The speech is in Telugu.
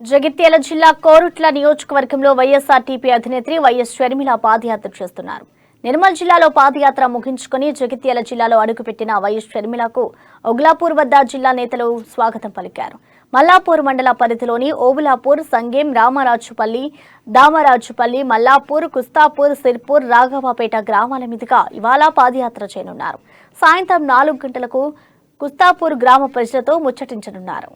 జగిత్యాల జిల్లా కోరుట్ల నియోజకవర్గంలో వైఎస్ఆర్టీపీ అధినేత్రి వైఎస్ షర్మిల పాదయాత్ర చేస్తున్నారు. నిర్మల్ జిల్లాలో పాదయాత్ర ముగించుకుని జగిత్యాల జిల్లాలో అడుగుపెట్టిన వైఎస్ షర్మిలకు ఒగ్లాపూర్ వద్ద జిల్లా నేతలు స్వాగతం పలికారు. మల్లాపూర్ మండల పరిధిలోని ఓబులాపూర్, సంగేం, రామరాజుపల్లి, దామరాజుపల్లి, మల్లాపూర్, కుస్తాపూర్, సిర్పూర్, రాఘవపేట గ్రామాల మీదుగా ఇవాళ పాదయాత్ర చేయనున్నారు. సాయంత్రం 4 గంటలకు కుస్తాపూర్ గ్రామ ప్రజలతో ముచ్చటించనున్నారు.